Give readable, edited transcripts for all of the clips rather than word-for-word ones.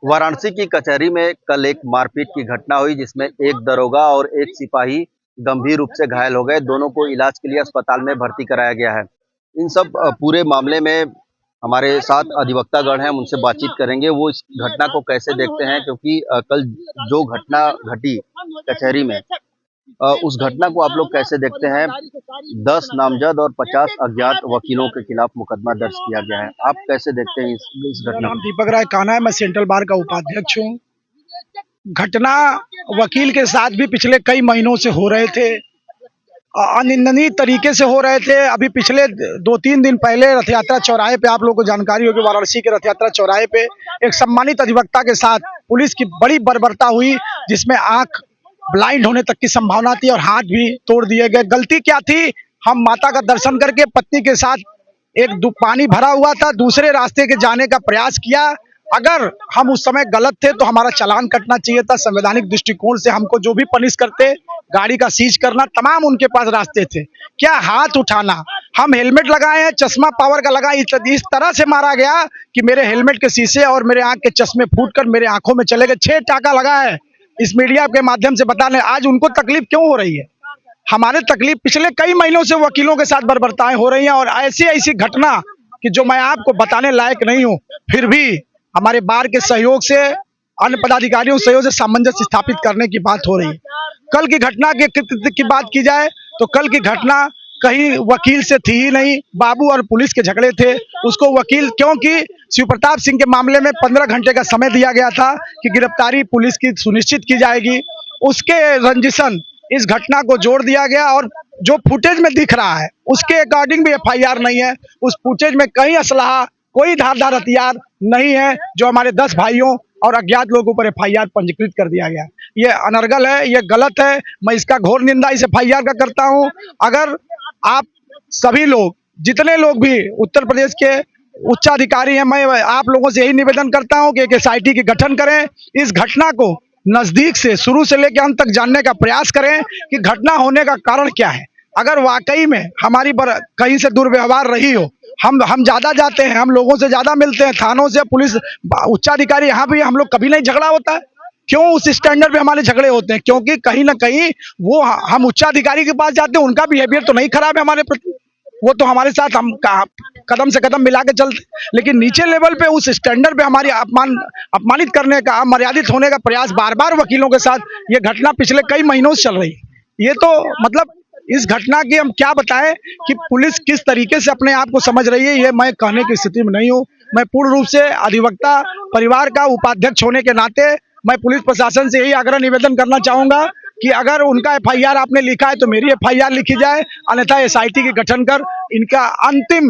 वाराणसी की कचहरी में कल एक मारपीट की घटना हुई जिसमें एक दरोगा और एक सिपाही गंभीर रूप से घायल हो गए। दोनों को इलाज के लिए अस्पताल में भर्ती कराया गया है। इन सब पूरे मामले में हमारे साथ अधिवक्तागण हैं, हम उनसे बातचीत करेंगे। वो इस घटना को कैसे देखते हैं, क्योंकि कल जो घटना घटी कचहरी में, उस घटना को आप लोग कैसे देखते हैं? 10 नामजद और 50 अज्ञात वकीलों के खिलाफ मुकदमा दर्ज किया गया है। आप कैसे देखते हैं इस मेरा घटना नाम को? दीपक राय कान्हा है। मैं सेंट्रल बार का उपाध्यक्ष हूँ। घटना वकील के साथ भी पिछले कई महीनों से हो रहे थे, अनिंदनीय तरीके से हो रहे थे। अभी पिछले 2-3 दिन पहले रथ यात्रा चौराहे पे, आप लोगों को जानकारी होगी, वाराणसी के रथ यात्रा चौराहे पे एक सम्मानित अधिवक्ता के साथ पुलिस की बड़ी बर्बरता हुई, जिसमें आंख ब्लाइंड होने तक की संभावना थी और हाथ भी तोड़ दिए गए। गलती क्या थी? हम माता का दर्शन करके पत्नी के साथ एक पानी भरा हुआ था, दूसरे रास्ते के जाने का प्रयास किया। अगर हम उस समय गलत थे तो हमारा चालान कटना चाहिए था। संवैधानिक दृष्टिकोण से हमको जो भी पनिश करते, गाड़ी का सीज करना, तमाम उनके पास रास्ते थे। क्या हाथ उठाना? हम हेलमेट लगाए हैं, चश्मा पावर का लगा, इस तरह से मारा गया कि मेरे हेलमेट के शीशे और मेरे आंख के चश्मे फूटकर मेरे आंखों में चले गए। 6 टाका लगा है। इस मीडिया के माध्यम से बताने, आज उनको तकलीफ क्यों हो रही है? हमारे तकलीफ पिछले कई महीनों से वकीलों के साथ बर्बरताएं हो रही हैं, और ऐसी ऐसी घटना कि जो मैं आपको बताने लायक नहीं हूं। फिर भी हमारे बार के सहयोग से, अन्य पदाधिकारियों के सहयोग से सामंजस्य स्थापित करने की बात हो रही है। कल की घटना की बात की जाए तो कल की घटना कहीं वकील से थी ही नहीं। बाबू और पुलिस के झगड़े थे। उसको वकील, क्योंकि शिव प्रताप सिंह के मामले में 15 घंटे का समय दिया गया था कि गिरफ्तारी पुलिस की सुनिश्चित की जाएगी, उसके रंजिशन इस घटना को जोड़ दिया गया। और जो फुटेज में दिख रहा है उसके अकॉर्डिंग भी एफआईआर नहीं है। उस फुटेज में कहीं असलहा, कोई धारदार हथियार नहीं है, जो हमारे 10 भाइयों और अज्ञात लोगों पर एफआईआर पंजीकृत कर दिया गया। ये अनर्गल है, ये गलत है। मैं इसका घोर निंदा इस एफआईआर का करता हूं। अगर आप सभी लोग, जितने लोग भी उत्तर प्रदेश के उच्चाधिकारी हैं, मैं आप लोगों से यही निवेदन करता हूं कि एक एसआईटी की गठन करें। इस घटना को नजदीक से, शुरू से लेकर अंत तक जानने का प्रयास करें कि घटना होने का कारण क्या है। अगर वाकई में हमारी कहीं से दुर्व्यवहार रही हो, हम ज्यादा जाते हैं, हम लोगों से ज्यादा मिलते हैं, थानों से, पुलिस, उच्चाधिकारी, यहाँ भी हम लोग कभी नहीं झगड़ा होता है। क्यों उस स्टैंडर्ड पे हमारे झगड़े होते हैं? क्योंकि कहीं ना कहीं वो, हम उच्चाधिकारी के पास जाते हैं, उनका बिहेवियर तो नहीं खराब है हमारे प्रति, वो तो हमारे साथ हम कदम से कदम मिला के चलते। लेकिन नीचे लेवल पे उस स्टैंडर्ड पे हमारी अपमानित करने का, मर्यादित होने का प्रयास बार बार वकीलों के साथ, ये घटना पिछले कई महीनों से चल रही है। ये तो मतलब इस घटना की हम क्या बताएं कि पुलिस किस तरीके से अपने आप को समझ रही है, ये मैं कहने की स्थिति में नहीं हूँ। मैं पूर्ण रूप से अधिवक्ता परिवार का उपाध्यक्ष होने के नाते मैं पुलिस प्रशासन से यही आग्रह निवेदन करना चाहूंगा कि अगर उनका एफआईआर आपने लिखा है तो मेरी एफआईआर लिखी जाए, अन्यथा एसआईटी की गठन कर इनका अंतिम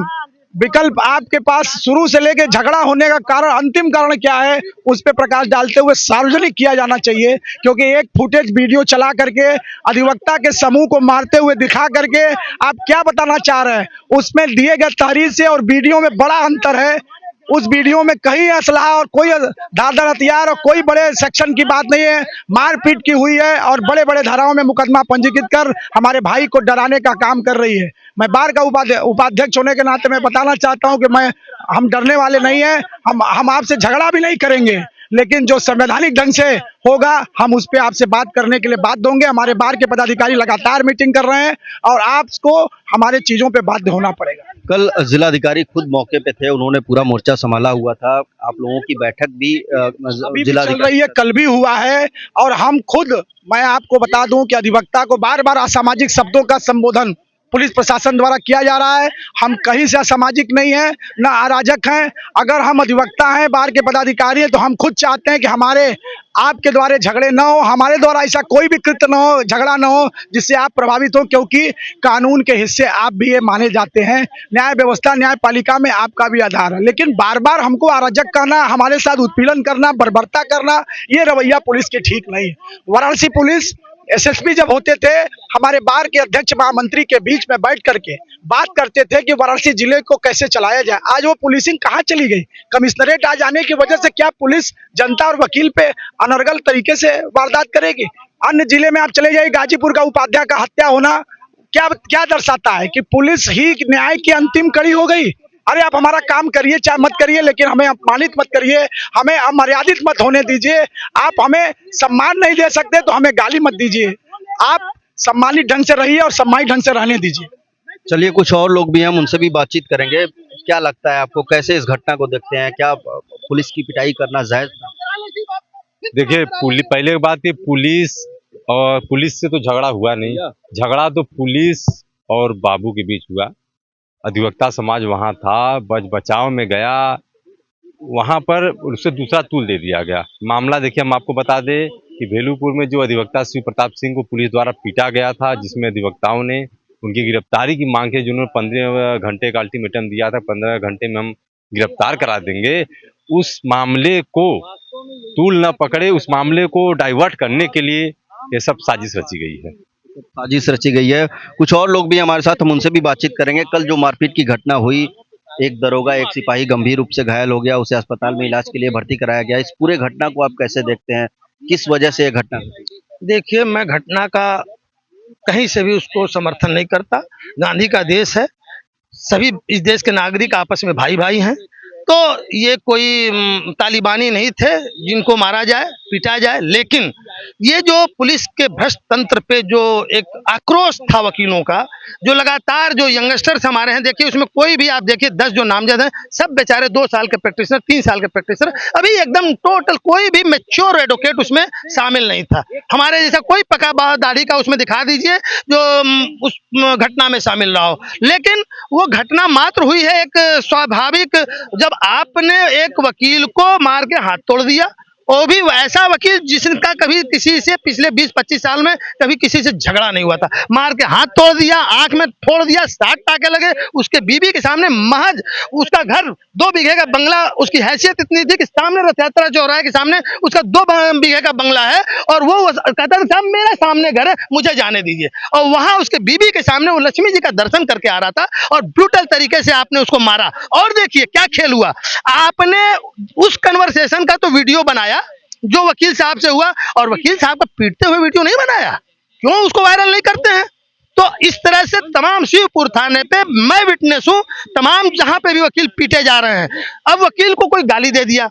विकल्प, आपके पास शुरू से लेकर झगड़ा होने का कारण, अंतिम कारण क्या है, उस पर प्रकाश डालते हुए सार्वजनिक किया जाना चाहिए। क्योंकि एक फुटेज वीडियो चला करके अधिवक्ता के समूह को मारते हुए दिखा करके आप क्या बताना चाह रहे हैं? उसमें दिए गए तहरीर से और वीडियो में बड़ा अंतर है। उस वीडियो में कहीं असलहा और कोई धारदार हथियार और कोई बड़े सेक्शन की बात नहीं है। मारपीट की हुई है और बड़े बड़े धाराओं में मुकदमा पंजीकृत कर हमारे भाई को डराने का काम कर रही है। मैं बार का उपाध्यक्ष होने के नाते मैं बताना चाहता हूं कि हम डरने वाले नहीं हैं। हम आपसे झगड़ा भी नहीं करेंगे, लेकिन जो संवैधानिक ढंग से होगा हम उस पर आपसे बात करने के लिए बाध्य होंगे। हमारे बार के पदाधिकारी लगातार मीटिंग कर रहे हैं और आपको हमारे चीजों पे बाध्य होना पड़ेगा। कल जिलाधिकारी खुद मौके पे थे, उन्होंने पूरा मोर्चा संभाला हुआ था। आप लोगों की बैठक भी चल रही है, कल भी हुआ है। और हम खुद, मैं आपको बता दूं कि अधिवक्ता को बार बार असामाजिक शब्दों का संबोधन पुलिस प्रशासन द्वारा किया जा रहा है। हम कहीं से असामाजिक नहीं है, ना अराजक हैं। अगर हम अधिवक्ता हैं, बार के पदाधिकारी हैं, तो हम खुद चाहते हैं कि हमारे आपके द्वारा झगड़े न हो, हमारे द्वारा ऐसा कोई भी कृत्य न हो, झगड़ा न हो जिससे आप प्रभावित हो। क्योंकि कानून के हिस्से आप भी ये माने जाते हैं। न्याय व्यवस्था, न्यायपालिका में आपका भी आधार है। लेकिन बार बार हमको अराजक करना, हमारे साथ उत्पीड़न करना, बर्बरता करना, ये रवैया पुलिस की ठीक नहीं है। वाराणसी पुलिस एसएसपी जब होते थे, हमारे बार के अध्यक्ष महामंत्री के बीच में बैठ करके बात करते थे कि वाराणसी जिले को कैसे चलाया जाए। आज वो पुलिसिंग कहाँ चली गई? कमिश्नरेट आ जाने की वजह से क्या पुलिस जनता और वकील पे अनर्गल तरीके से वारदात करेगी? अन्य जिले में आप चले जाइए, गाजीपुर का उपाध्याय का हत्या होना क्या क्या दर्शाता है? कि पुलिस ही न्याय की अंतिम कड़ी हो गई। अरे आप हमारा काम करिए चाहे मत करिए, लेकिन हमें अपमानित मत करिए, हमें अमर्यादित मत होने दीजिए। आप हमें सम्मान नहीं दे सकते तो हमें गाली मत दीजिए। आप सम्मानित ढंग से रहिए और सम्मानित ढंग से रहने दीजिए। चलिए, कुछ और लोग भी हैं, हम उनसे भी बातचीत करेंगे। क्या लगता है आपको, कैसे इस घटना को देखते हैं? क्या पुलिस की पिटाई करना जायज था? देखिए, पहले की बात की पुलिस से तो झगड़ा हुआ नहीं। झगड़ा तो पुलिस और बाबू के बीच हुआ। अधिवक्ता समाज वहां था, बचाव में गया, वहां पर उससे दूसरा तूल दे दिया गया। मामला देखिए, हम आपको बता दें कि भेलूपुर में जो अधिवक्ता श्री प्रताप सिंह को पुलिस द्वारा पीटा गया था, जिसमें अधिवक्ताओं ने उनकी गिरफ्तारी की मांग की, जिन्होंने 15 घंटे का अल्टीमेटम दिया था, 15 घंटे में हम गिरफ्तार करा देंगे। उस मामले को तूल न पकड़े, उस मामले को डाइवर्ट करने के लिए ये सब साजिश रची गई है। साजिश रची गई है। कुछ और लोग भी हमारे साथ, हम उनसे भी बातचीत करेंगे। कल जो मारपीट की घटना हुई, एक दरोगा एक सिपाही गंभीर रूप से घायल हो गया, उसे अस्पताल में इलाज के लिए भर्ती कराया गया। इस पूरे घटना को आप कैसे देखते हैं? किस वजह से ये घटना घटी? देखिए, मैं घटना का कहीं से भी उसको समर्थन नहीं करता। गांधी का देश है, सभी इस देश के नागरिक आपस में भाई भाई हैं। तो ये कोई तालिबानी नहीं थे जिनको मारा जाए पीटा जाए, लेकिन ये जो पुलिस के भ्रष्ट तंत्र पे जो एक आक्रोश था वकीलों का, जो लगातार जो यंगस्टर्स हमारे हैं, देखिए उसमें कोई भी आप देखिए 10 जो नामजद हैं, सब बेचारे 2 साल के प्रैक्टिशनर, 3 साल के प्रैक्टिशनर, अभी एकदम टोटल कोई भी मैच्योर एडवोकेट उसमें शामिल नहीं था। हमारे जैसा कोई पका दाढ़ी का उसमें दिखा दीजिए जो उस घटना में शामिल रहा हो। लेकिन वो घटना मात्र हुई है एक स्वाभाविक, जब आपने एक वकील को मार के हाथ तोड़ दिया, वो भी ऐसा वकील जिसका कभी किसी से पिछले 20-25 साल में कभी किसी से झगड़ा नहीं हुआ था, मार के हाथ तोड़ दिया, आंख में फोड़ दिया, 60 टाके लगे, उसके बीबी के सामने महज उसका घर 2 बीघे का बंगला, उसकी हैसियत इतनी थी कि सामने रथ यात्रा चौराहे के सामने उसका 2 बीघे का बंगला है, और वो कहता था साहब मेरा सामने घर है, मुझे जाने दीजिए। और वहां उसके बीबी के सामने वो लक्ष्मी जी का दर्शन करके आ रहा था, और ब्रूटल तरीके से आपने उसको मारा। और देखिए क्या खेल हुआ, आपने उस कन्वर्सेशन का तो वीडियो बनाया जो वकील साहब से हुआ, और वकील साहब का पीटते हुए वीडियो नहीं बनाया। क्यों उसको वायरल नहीं करते हैं? तो इस तरह से तमाम शिवपुर थाने पे मैं विटनेस हूं, तमाम जहां पे भी वकील पीटे जा रहे हैं। अब वकील को कोई गाली दे दिया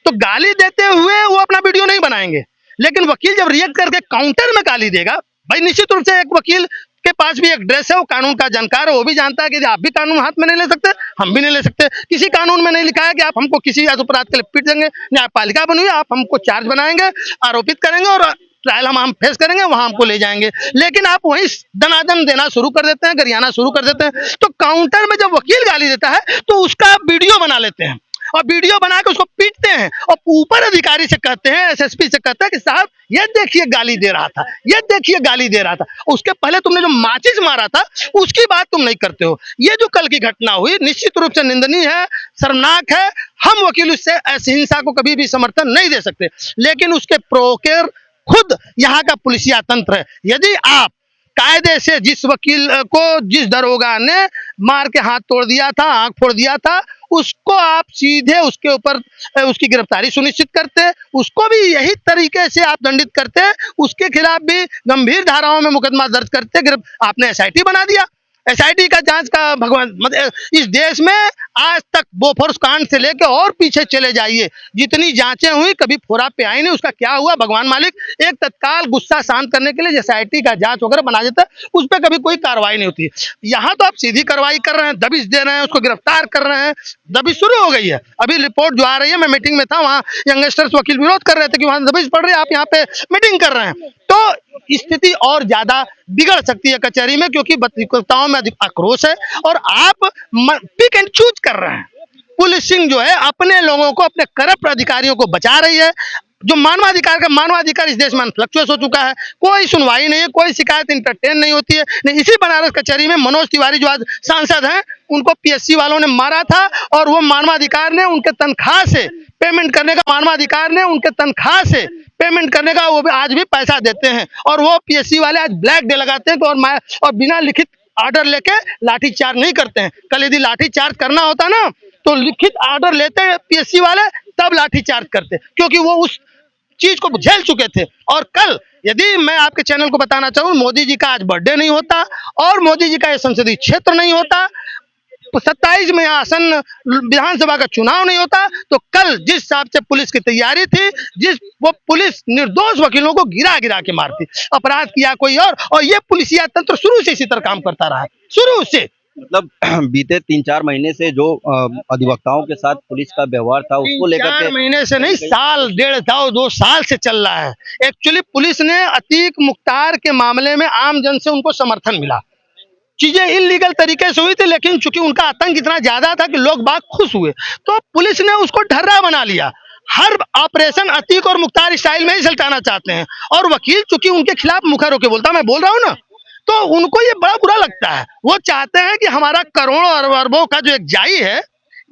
तो गाली देते हुए वो अपना वीडियो नहीं बनाएंगे, लेकिन वकील जब रिएक्ट करके काउंटर में गाली देगा, भाई निश्चित रूप से एक वकील के पास भी एक ड्रेस है, वो कानून का जानकार है, वो भी जानता है कि आप भी कानून हाथ में नहीं ले सकते, हम भी नहीं ले सकते। किसी कानून में नहीं लिखा है कि आप हमको किसी अपराध के लिए पीट देंगे। न्यायपालिका बनी हुई, आप हमको चार्ज बनाएंगे, आरोपित करेंगे और ट्रायल हम फेस करेंगे, वहां हमको ले जाएंगे। लेकिन आप वहीं दनादन देना शुरू कर देते हैं, गरियाना शुरू कर देते हैं। तो काउंटर में जब वकील गाली देता है तो उसका वीडियो बना लेते हैं, और वीडियो बना के उसको पीटते हैं, और ऊपर अधिकारी से कहते हैं, एसएसपी से कहते हैं कि साहब ये देखिए गाली दे रहा था, ये देखिए गाली दे रहा था। उसके पहले तुमने जो माचिस मारा था उसकी बात तुम नहीं करते हो। ये जो कल की घटना हुई निश्चित रूप से निंदनीय है, शर्मनाक है। हम वकील उससे ऐसी हिंसा को कभी भी समर्थन नहीं दे सकते, लेकिन उसके प्रोकेर खुद यहाँ का पुलिसिया तंत्र है। यदि आप कायदे से जिस वकील को जिस दरोगा ने मार के हाथ तोड़ दिया था, आंख फोड़ दिया था, उसको आप सीधे उसके ऊपर उसकी गिरफ्तारी सुनिश्चित करते, उसको भी यही तरीके से आप दंडित करते, उसके खिलाफ भी गंभीर धाराओं में मुकदमा दर्ज करते। आपने एसआईटी बना दिया, एसआईटी का जांच का भगवान, मतलब इस देश में आज तक बोफोर्स कांड से लेकर और पीछे चले जाइए, जितनी जांचें हुई कभी फोरा पे आई नहीं। उसका क्या हुआ भगवान मालिक, एक तत्काल गुस्सा शांत करने के लिए एसआईटी का जांच वगैरह बना देता है, उस पर कभी कोई कार्रवाई नहीं होती। यहाँ तो आप सीधी कार्रवाई कर रहे हैं, दबिश दे रहे हैं, उसको गिरफ्तार कर रहे हैं, दबिश शुरू हो गई है। अभी रिपोर्ट जो आ रही है, मैं मीटिंग में था, वहाँ यंगस्टर्स वकील विरोध कर रहे थे कि वहाँ दबिश पड़ रही है, आप यहाँ पे मीटिंग कर रहे हैं। तो स्थिति और ज्यादा बिगड़ सकती है कचहरी में, क्योंकि अधिवक्ताओं में अधिक आक्रोश है और आप पिक एंड चूज कर रहे हैं। पुलिसिंग जो है अपने लोगों को, अपने करप्ट अधिकारियों को बचा रही है। जो मानवाधिकार इस देश में फ्लक्चुएस हो चुका है, कोई सुनवाई नहीं है, कोई शिकायत इंटरटेन नहीं होती है। नहीं, इसी बनारस कचहरी में मनोज तिवारी जो आज सांसद हैं, उनको पीएससी वालों ने मारा था, और वो मानवाधिकार ने उनके तनख्वाह से पेमेंट करने का, मानवाधिकार ने उनके तनख्वाह से पेमेंट करने का वो भी आज भी पैसा देते हैं, और वो पीएससी वाले आज ब्लैक डे लगाते हैं और बिना लिखित ऑर्डर लेके लाठी चार्ज नहीं करते हैं। कल यदि लाठी चार्ज करना होता ना तो लिखित ऑर्डर लेते पीएससी वाले, तब लाठी चार्ज करते, क्योंकि वो उस चीज को झेल चुके थे। और कल यदि मैं आपके चैनल को बताना चाहूँ, मोदी जी का आज बर्थडे नहीं होता और मोदी जी का ये संसदीय क्षेत्र नहीं होता, 27 में आसन विधानसभा का चुनाव नहीं होता तो कल जिस हिसाब से पुलिस की तैयारी थी, वो पुलिस निर्दोष वकीलों को गिरा गिरा के मारती, अपराध किया कोई और ये पुलिसिया तंत्र शुरू से इसी तरह काम करता रहा है, शुरू से। मतलब बीते 3-4 महीने से जो अधिवक्ताओं के साथ पुलिस का व्यवहार था उसको लेकर 4 महीने से नहीं, साल, 1.5 2 साल से चल रहा है। एक्चुअली पुलिस ने अतीक मुख्तार के मामले में आम जन से उनको समर्थन मिला, चीजें इलीगल तरीके से हुई थी, लेकिन चूंकि उनका आतंक इतना ज्यादा था कि लोग बाग खुश हुए तो पुलिस ने उसको ढर्रा बना लिया। हर ऑपरेशन अतीक और मुख्तार स्टाइल में ही सल्टाना चाहते हैं और वकील चूंकि उनके खिलाफ मुखर होकर बोलता, मैं बोल रहा हूँ ना, तो उनको ये बड़ा बुरा लगता है। वो चाहते हैं कि हमारा करोड़ों और अरबों का जो एक जाई है,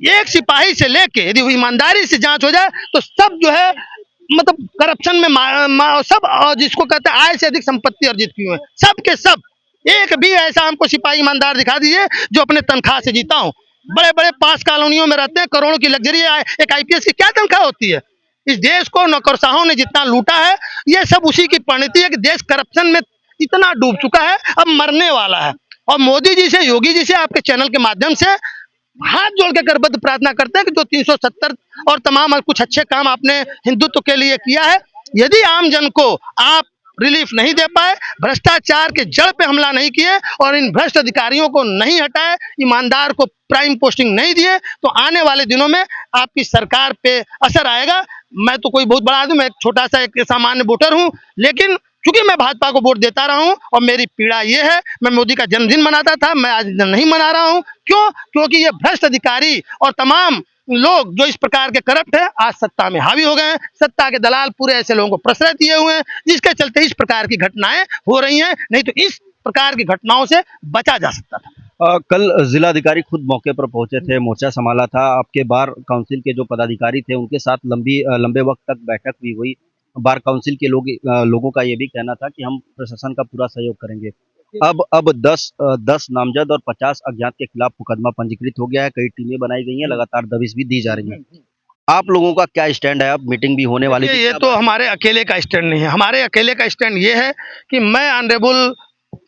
एक सिपाही से लेके यदि ईमानदारी से जांच हो जाए तो सब जो है मतलब करप्शन में सब जिसको कहते हैं आय से अधिक संपत्ति अर्जित की हुई है, सब के सब। एक भी ऐसा हमको सिपाही ईमानदार दिखा दीजिए जो अपने तनख्वाह से जीता हो। बड़े बड़े 5 कॉलोनियों में रहते हैं, करोड़ों की लग्जरी है, एक आईपीएस की क्या तनख्वाह होती है? इस देश को नौकरशाहों ने जितना लूटा है ये सब उसी की परिणति है कि देश करप्शन में इतना डूब चुका है, अब मरने वाला है। और मोदी जी से, योगी जी से आपके चैनल के माध्यम से हाथ जोड़ के करबद्ध प्रार्थना करते हैं कि जो 370 और तमाम कुछ अच्छे काम आपने हिंदुत्व के लिए किया है, यदि आम जन को आप रिलीफ नहीं दे पाए, भ्रष्टाचार के जड़ पे हमला नहीं किए और इन भ्रष्ट अधिकारियों को नहीं हटाए, ईमानदार को प्राइम पोस्टिंग नहीं दिए, तो आने वाले दिनों में आपकी सरकार पे असर आएगा। मैं तो कोई बहुत बड़ा आदमी, मैं एक छोटा सा एक सामान्य वोटर हूं, लेकिन क्योंकि मैं भाजपा को वोट देता रहा हूं और मेरी पीड़ा ये है, मैं मोदी का जन्मदिन मनाता था, मैं आज नहीं मना रहा हूं। क्यों? क्योंकि ये भ्रष्ट अधिकारी और तमाम लोग जो इस प्रकार के करप्ट हैं आज सत्ता में हावी हो गए हैं। सत्ता के दलाल पूरे ऐसे लोगों को प्रश्रय दिए हुए हैं जिसके चलते इस प्रकार की घटनाएं हो रही हैं, नहीं तो इस प्रकार की घटनाओं से बचा जा सकता था। कल जिलाधिकारी खुद मौके पर पहुंचे थे, मोर्चा संभाला था, आपके बार काउंसिल के जो पदाधिकारी थे उनके साथ लंबे वक्त तक बैठक भी हुई। बार काउंसिल के लोगों का ये भी कहना था कि हम प्रशासन का पूरा सहयोग करेंगे। अब 10 नामजद और 50 अज्ञात के खिलाफ मुकदमा पंजीकृत हो गया है, कई टीमें बनाई गई हैं, लगातार दबिश भी दी जा रही है। आप लोगों का क्या स्टैंड है? अब मीटिंग भी होने वाली है। ये तो हमारे अकेले का स्टैंड नहीं है, हमारे अकेले का स्टैंड ये है कि मैं honourable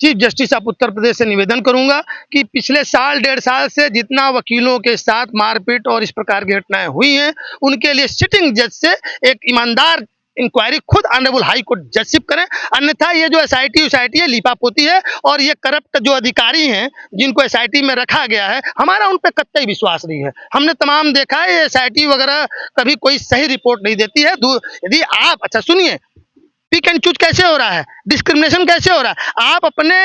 chief justice of Uttar Pradesh से निवेदन करूंगा कि पिछले साल 1.5 साल से जितना वकीलों के साथ मारपीट और इस प्रकार की घटनाएं हुई हैं, उनके लिए सिटिंग जज से एक ईमानदार इंक्वायरी खुद ऑनरेबल हाई कोर्ट जजशिप करें। अन्यथा ये जो एसआईटी है लीपापोती है और ये करप्ट जो अधिकारी हैं जिनको एसआईटी में रखा गया है, हमारा उन पर कतई विश्वास नहीं है। हमने तमाम देखा है, एसआईटी वगैरह कभी कोई सही रिपोर्ट नहीं देती है। यदि आप अच्छा सुनिए, पिक एंड चूज कैसे हो रहा है, डिस्क्रिमिनेशन कैसे हो रहा है। आप अपने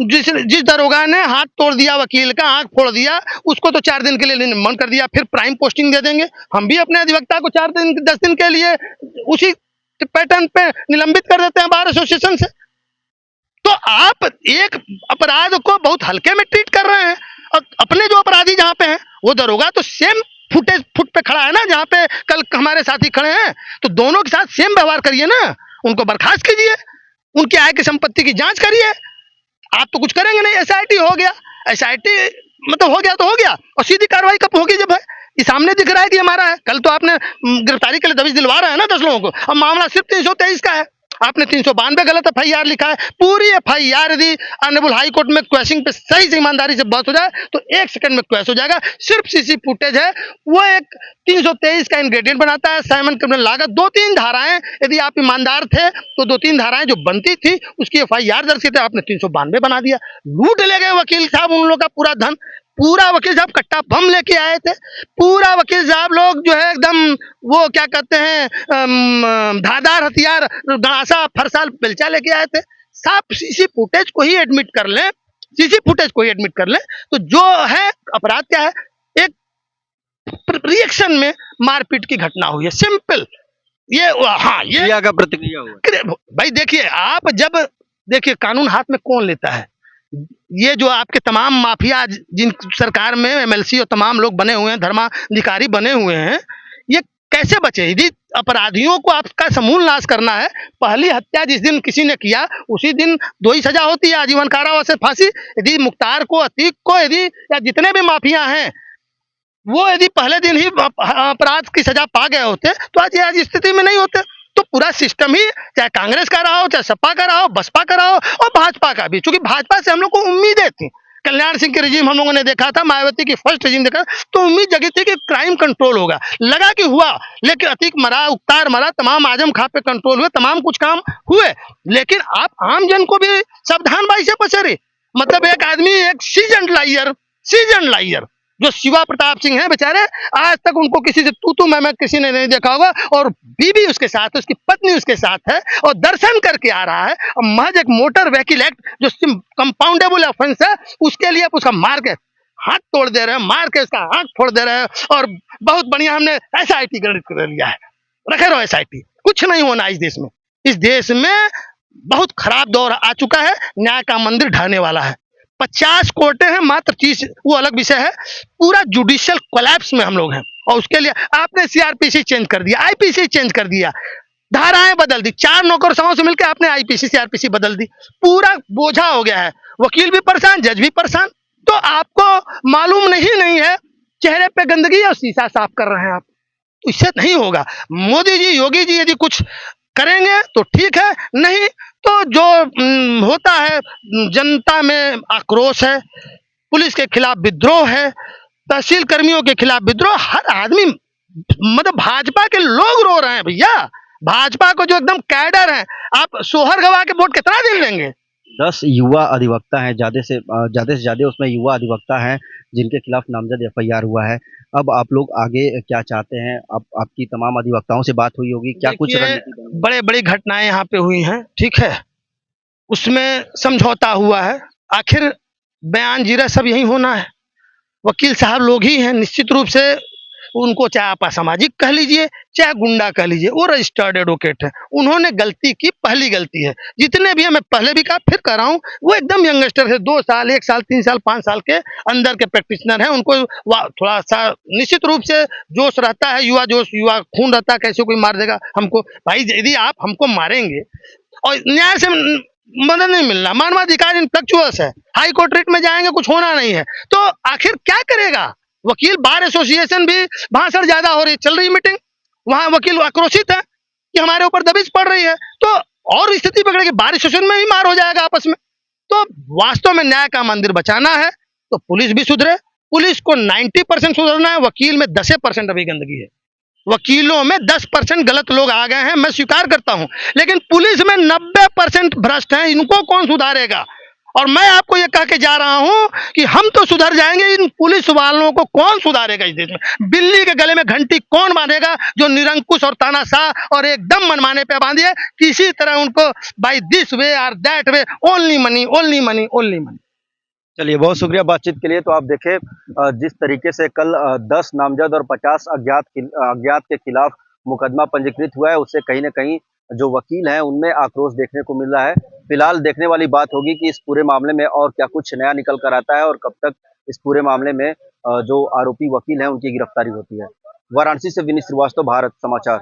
जिस दरोगा ने हाथ तोड़ दिया, वकील का आंख फोड़ दिया, उसको तो 4 दिन के लिए निलंबन कर दिया, फिर प्राइम पोस्टिंग दे देंगे। हम भी अपने अधिवक्ता को 4 दिन 10 दिन के लिए उसी पैटर्न पे निलंबित कर देते हैं बार एसोसिएशन से। तो आप एक अपराध को बहुत हल्के में ट्रीट कर रहे हैं और अपने जो अपराधी जहां पे हैं वो दरोगा तो सेम फुट पे खड़ा है ना, जहां पे कल हमारे साथी खड़े हैं, तो दोनों के साथ सेम व्यवहार करिए ना, उनको बर्खास्त कीजिए, उनकी आय की संपत्ति की जांच करिए। आप तो कुछ करेंगे नहीं, एसआईटी हो गया, एसआईटी मतलब हो गया तो हो गया, और सीधी कार्रवाई कब होगी जब है ये सामने दिख रहा है कि हमारा है। कल तो आपने गिरफ्तारी के लिए दबिश दिलवा रहे हैं ना 10 लोगों को, अब मामला सिर्फ 323 का है, आपने 392 गलत एफआईआर लिखा है। पूरी एफआईआर यदि ऑनरेबल हाई कोर्ट में क्वेश्चन पे सही से ईमानदारी से बहस हो जाए तो 1 सेकंड में क्वेश्चन हो जाएगा। सिर्फ सीसी फुटेज है, वो एक 323 का इंग्रेडिएंट बनाता है, साइमन क्रिमिनल लागत। 2-3 धाराएं, यदि आप ईमानदार थे तो 2-3 धाराएं जो बनती थी उसकी एफआईआर दर्ज की थी, आपने 392 बना दिया। लूट ले गए वकील साहब उन लोगों का पूरा धन। पूरा वकील साहब कट्टा बम लेके आए थे, पूरा वकील साहब लोग जो है एकदम वो क्या कहते हैं धारदार हथियार गणासा फरसाल बेलचा लेके आए थे। साफ सीसी फुटेज को ही एडमिट कर लें, सीसी फुटेज को ही एडमिट कर लें तो जो है अपराध क्या है, एक रिएक्शन में मारपीट की घटना हुई है, सिंपल। ये हाँ, ये क्या प्रतिक्रिया हुआ भाई? देखिए, आप जब देखिए कानून हाथ में कौन लेता है, ये जो आपके तमाम माफिया जिन सरकार में एमएलसी और तमाम लोग बने हुए हैं, धर्माधिकारी बने हुए हैं, ये कैसे बचे? यदि अपराधियों को आपका समूल नाश करना है, पहली हत्या जिस दिन किसी ने किया उसी दिन 2 ही सजा होती है, आजीवन कारावास से फांसी। यदि मुख्तार को, अतीक को, यदि या जितने भी माफिया हैं वो यदि पहले दिन ही अपराध की सजा पा गए होते तो आज स्थिति में नहीं होते। तो पूरा सिस्टम ही, चाहे कांग्रेस का रहा हो, चाहे सपा का रहा हो, बसपा का रहा हो और भाजपा का भी, चूंकि भाजपा से हम लोग को उम्मीदें थी कल्याण सिंह के रिजीम हम लोगों ने देखा था, मायावती की फर्स्ट रिजीम देखा, तो उम्मीद जगी थी कि क्राइम कंट्रोल होगा, लगा कि हुआ, लेकिन अतीक मरा, उख्तार मरा, तमाम आजम खां पे कंट्रोल हुए, तमाम कुछ काम हुए, लेकिन आप आम जन को भी सावधान बाई से पसेरे। मतलब एक आदमी, एक सीजन लाइयर जो शिवा प्रताप सिंह है बेचारे, आज तक उनको किसी से तू मैं किसी ने नहीं देखा होगा, और बीबी उसके साथ है, उसकी पत्नी उसके साथ है, और दर्शन करके आ रहा है, और महज एक मोटर व्हीकल एक्ट जो कंपाउंडेबल ऑफेंस है, उसके लिए आप उसका मार के हाथ तोड़ दे रहे हैं, मार के उसका हाथ फोड़ दे रहे हैं, और बहुत बढ़िया हमने SIT गठित कर लिया है, रखे रहो SIT, कुछ नहीं होना इस देश में। इस देश में बहुत खराब दौर आ चुका है, न्याय का मंदिर ढहने वाला है। 50 कोर्टें हैं, मात्र 30 वो अलग विषय है, पूरा जुडिशियल कोलैप्स में हम लोग हैं, और उसके लिए आपने CRPC चेंज कर दिया, IPC चेंज कर दिया, धाराएं बदल दी, 4 नौकरशाहों से मिलकर आपने IPC CRPC बदल दी, पूरा बोझा हो गया है, वकील भी परेशान, जज भी परेशान। तो आपको मालूम नहीं है, चेहरे पे गंदगी और शीशा साफ कर रहे हैं आप, तो इससे नहीं होगा। मोदी जी, योगी जी यदि कुछ करेंगे तो ठीक है, नहीं तो जो होता है, जनता में आक्रोश है, पुलिस के खिलाफ विद्रोह है, तहसील कर्मियों के खिलाफ विद्रोह, हर आदमी, मतलब भाजपा के लोग रो रहे हैं भैया, भाजपा को जो एकदम कैडर है, आप सोहर गवा के वोट कितना दिन लेंगे? 10 युवा अधिवक्ता हैं, ज़्यादा से ज़्यादा उसमें युवा अधिवक्ता हैं जिनके खिलाफ नामजद FIR हुआ है। अब आप लोग आगे क्या चाहते हैं? आपकी तमाम अधिवक्ताओं से बात हुई होगी, क्या कुछ देखिए, रणनीति बनी? बड़े-बड़ी घटनाएं यहाँ पे हुई हैं, ठीक है, उसमें समझौता हुआ है, आखिर बयान जीरा सब यही होना है, वकील साहब लोग ही हैं, निश्चित रूप से उनको चाहे आप असामाजिक कह लीजिए, चाहे गुंडा कह लीजिए, वो रजिस्टर्ड एडवोकेट है, उन्होंने गलती की, पहली गलती है। जितने भी हैं, मैं पहले भी कहा, फिर कह रहा हूँ, वो एकदम यंगस्टर है, 2 साल, 1 साल, 3 साल, 5 साल के अंदर के प्रैक्टिशनर हैं, उनको थोड़ा सा निश्चित रूप से जोश रहता है, युवा जोश, युवा खून रहता है, कैसे कोई मार देगा हमको? भाई यदि आप हमको मारेंगे और न्याय से मदद नहीं मिलना, मानवाधिकार इनफ्लेक्चुअस है, हाई कोर्ट रेट में जाएंगे, कुछ होना नहीं है, तो आखिर क्या करेगा वकील? बार एसोसिएशन भी भाषण ज्यादा हो रही, चल रही मीटिंग, वहां वकील आक्रोशित है कि हमारे ऊपर दबिश पड़ रही है, तो और स्थिति बिगड़ेगी, बार एसोसिएशन में ही मार हो जाएगा आपस में। तो वास्तव में न्याय का मंदिर बचाना है तो पुलिस भी सुधरे, पुलिस को 90% सुधरना है, वकील में 10% अभी गंदगी है, वकीलों में 10% गलत लोग आ गए हैं, मैं स्वीकार करता हूं, लेकिन पुलिस में 90% भ्रष्ट हैं, इनको कौन सुधारेगा? और मैं आपको ये कह के जा रहा हूं कि हम तो सुधर जाएंगे, इन पुलिस वालों को कौन सुधारेगा इस देश में? बिल्ली के गले में घंटी कौन बांधेगा जो निरंकुश और तानाशाह और एकदम मनमाने पे बांधिए, किसी तरह उनको बाय दिस वे और that way, only money, only money, only money. चलिए, बहुत शुक्रिया बातचीत के लिए। तो आप देखें जिस तरीके से कल 10 नामजद और 50 अज्ञात के खिलाफ मुकदमा पंजीकृत हुआ है, उससे कहीं न कहीं जो वकील हैं उनमें आक्रोश देखने को मिल रहा है। फिलहाल देखने वाली बात होगी कि इस पूरे मामले में और क्या कुछ नया निकल कर आता है और कब तक इस पूरे मामले में जो आरोपी वकील हैं उनकी गिरफ्तारी होती है। वाराणसी से विनीत श्रीवास्तव, भारत समाचार।